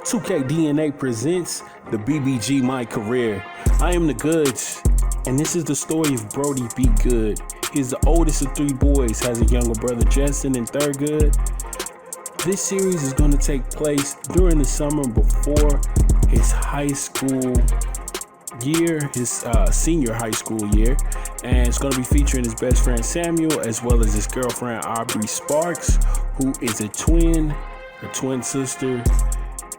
2K DNA presents the BBG MyCareer. I am the Goods, and this is the story of Brody Be Good. He's the oldest of three boys, has a younger brother Justin and third good. This series is going to take place during the summer before his high school year, his senior high school year, and it's going to be featuring his best friend Samuel as well as his girlfriend Aubrey Sparks, who is a twin. Her twin sister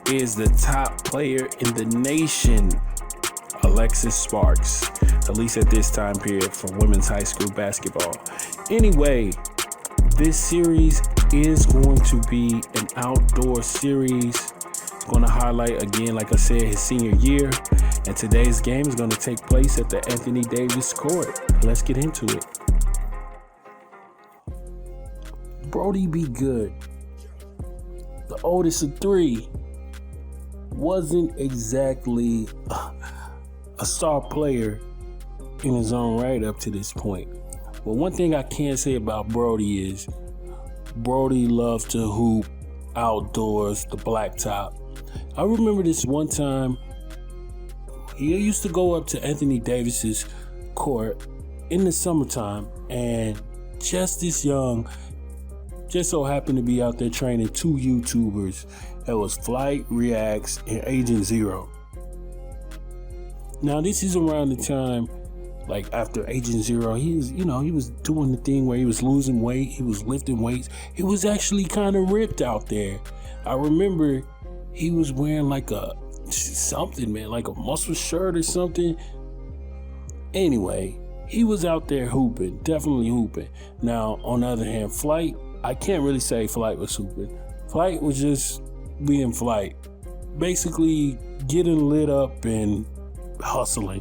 is the top player in the nation, Alexis Sparks, at least at this time period for women's high school basketball. Anyway, this series is going to be an outdoor series. It's going to highlight, again, like I said, his senior year. And today's game is going to take place at the Anthony Davis court. Let's get into it. Brody Be Good, the oldest of three, wasn't exactly a star player in his own right up to this point. But one thing I can say about Brody is Brody loved to hoop outdoors, the blacktop. I remember this one time, he used to go up to Anthony Davis's court in the summertime, and Justice Young just so happened to be out there training two YouTubers. That was Flight Reacts and Agent Zero. Now this is around the time, like after Agent Zero, he was doing the thing where he was losing weight, he was lifting weights. He was actually kind of ripped out there. I remember he was wearing like a muscle shirt or something. Anyway, he was out there hooping, definitely hooping. Now, on the other hand, Flight, I can't really say Flight was hooping. Flight was just being Flight, basically getting lit up and hustling.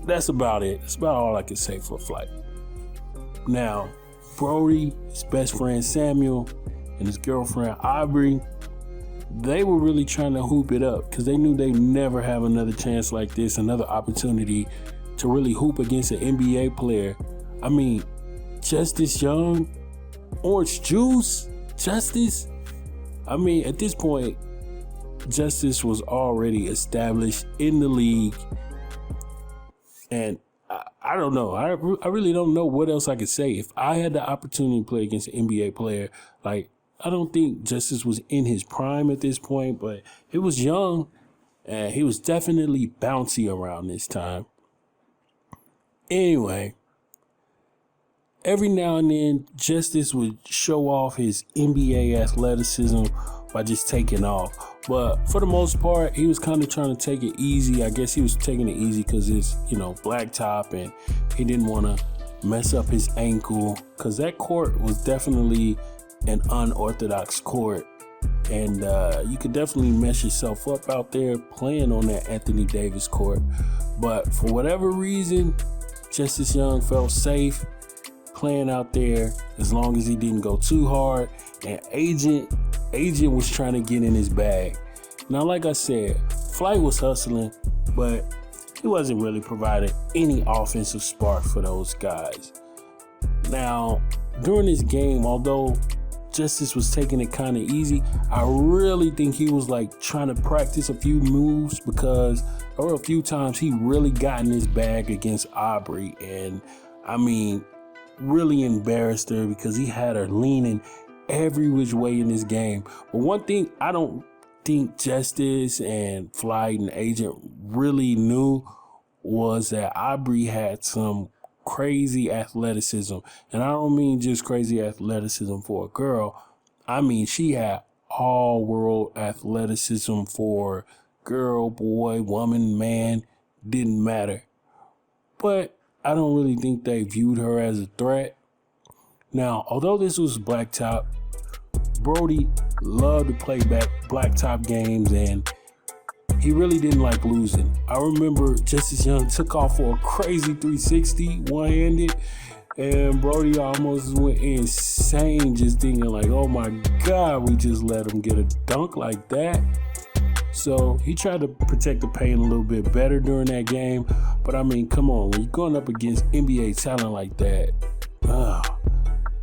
That's about it. That's about all I can say for Flight. Now, Brody, his best friend Samuel, and his girlfriend Aubrey, they were really trying to hoop it up because they knew they'd never have another chance like this, another opportunity to really hoop against an NBA player. I mean, Justice Young, Orange Juice, Justice. I mean, at this point, Justice was already established in the league. And I don't know. I really don't know what else I could say. If I had the opportunity to play against an NBA player, like, I don't think Justice was in his prime at this point, but he was young and he was definitely bouncy around this time. Anyway, every now and then, Justice would show off his NBA athleticism by just taking off. But for the most part, he was kind of trying to take it easy. I guess he was taking it easy because it's, black top, and he didn't want to mess up his ankle because that court was definitely an unorthodox court. And you could definitely mess yourself up out there playing on that Anthony Davis court. But for whatever reason, Justice Young felt safe playing out there as long as he didn't go too hard, and Agent was trying to get in his bag. Now, like I said, Flight was hustling, but he wasn't really providing any offensive spark for those guys. Now, during this game, although Justice was taking it kind of easy, I really think he was like trying to practice a few moves because there were a few times he really got in his bag against Aubrey, and I mean, really embarrassed her because he had her leaning every which way in this game. But one thing I don't think Justice and Flight and Agent really knew was that Aubrey had some crazy athleticism. And I don't mean just crazy athleticism for a girl. I mean, she had all world athleticism for girl, boy, woman, man, didn't matter. But I don't really think they viewed her as a threat. Now, although this was blacktop, Brody loved to play blacktop games, and he really didn't like losing. I remember Justice Young took off for a crazy 360 one-handed, and Brody almost went insane just thinking like, oh my God, we just let him get a dunk like that. So he tried to protect the paint a little bit better during that game. But I mean, come on, when you're going up against NBA talent like that,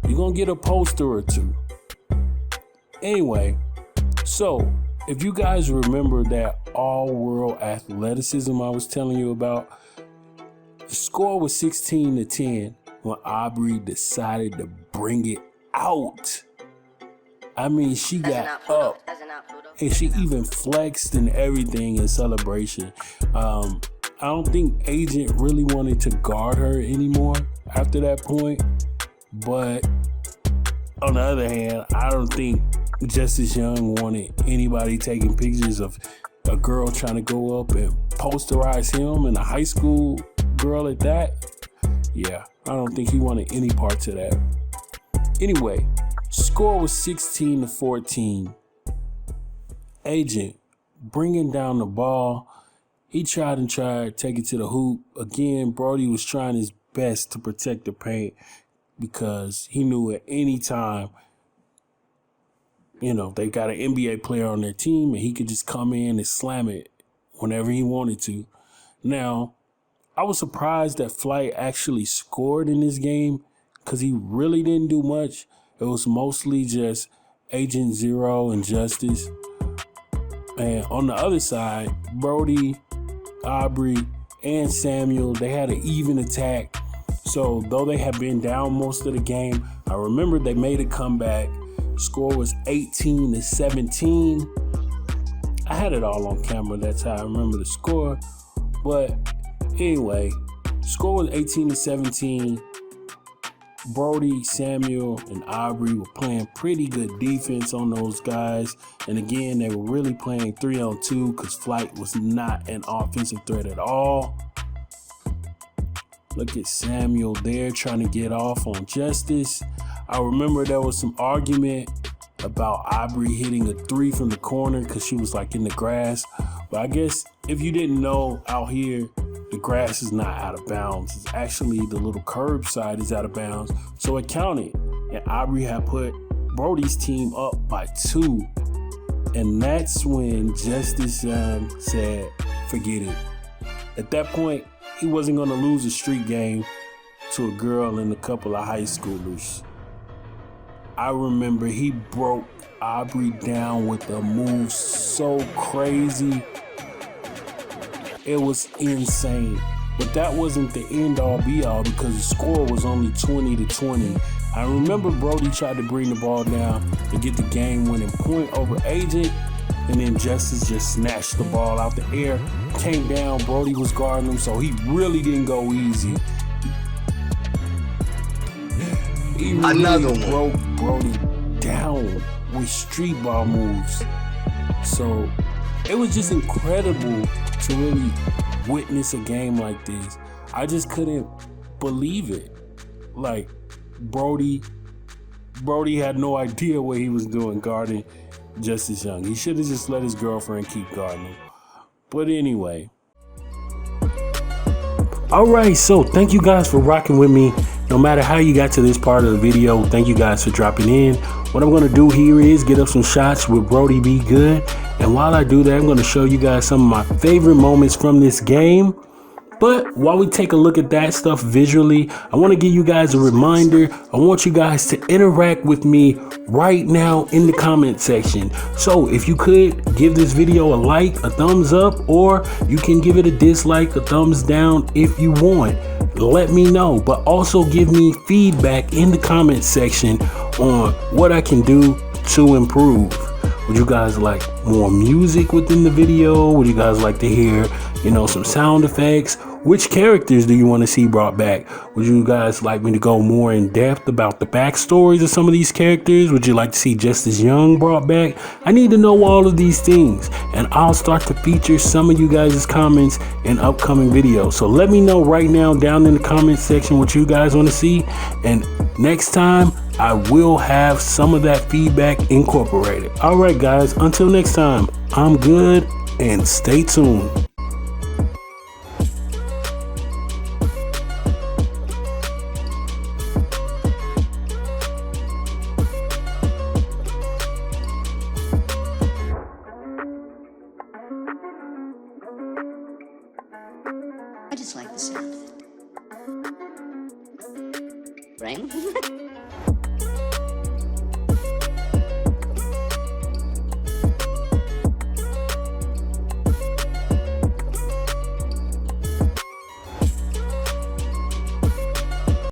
you're going to get a poster or two. Anyway, so if you guys remember that all-world athleticism I was telling you about, the score was 16-10 when Aubrey decided to bring it out. I mean, she got up and she even flexed and everything in celebration. I don't think Agent really wanted to guard her anymore after that point. But on the other hand, I don't think Justice Young wanted anybody taking pictures of a girl trying to go up and posterize him and a high school girl at that. Yeah, I don't think he wanted any parts of that. Anyway, score was 16-14. Agent bringing down the ball. He tried to take it to the hoop. Again, Brody was trying his best to protect the paint because he knew at any time, they got an NBA player on their team and he could just come in and slam it whenever he wanted to. Now, I was surprised that Flight actually scored in this game because he really didn't do much. It was mostly just Agent Zero and Justice. And on the other side, Brody, Aubrey, and Samuel, they had an even attack. So though they had been down most of the game, I remember they made a comeback. Score was 18-17. I had it all on camera. That's how I remember the score. But anyway, score was 18-17. Brody, Samuel, and Aubrey were playing pretty good defense on those guys. And again, they were really playing 3-on-2 because Flight was not an offensive threat at all. Look at Samuel there trying to get off on Justice. I remember there was some argument about Aubrey hitting a three from the corner because she was like in the grass. But I guess if you didn't know, out here, the grass is not out of bounds. It's actually the little curb side is out of bounds. So it counted. And Aubrey had put Brody's team up by 2. And that's when Justice said, forget it. At that point, he wasn't going to lose a street game to a girl and a couple of high schoolers. I remember he broke Aubrey down with a move so crazy. It was insane. But that wasn't the end all be all because the score was only 20-20. I remember Brody tried to bring the ball down to get the game winning point over Agent. And then Justice just snatched the ball out the air, came down. Brody was guarding him, so he really didn't go easy. He really broke Brody down with street ball moves. So it was just incredible to really witness a game like this. I just couldn't believe it. Like, Brody had no idea what he was doing guarding Justice Young. He should have just let his girlfriend keep guarding him. But anyway. Alright, so thank you guys for rocking with me. No matter how you got to this part of the video, thank you guys for dropping in. What I'm going to do here is get up some shots with Brody Be Good. And while I do that, I'm going to show you guys some of my favorite moments from this game. But while we take a look at that stuff visually, I want to give you guys a reminder. I want you guys to interact with me right now in the comment section. So if you could give this video a like, a thumbs up, or you can give it a dislike, a thumbs down if you want. Let me know, but also give me feedback in the comment section on what I can do to improve. Would you guys like more music within the video? Would you guys like to hear, some sound effects? Which characters do you want to see brought back? Would you guys like me to go more in depth about the backstories of some of these characters? Would you like to see Justice Young brought back? I need to know all of these things, and I'll start to feature some of you guys' comments in upcoming videos. So let me know right now down in the comment section what you guys want to see, and next time I will have some of that feedback incorporated. All right, guys, until next time, I'm good, and stay tuned. I just like the sound of it. Ring?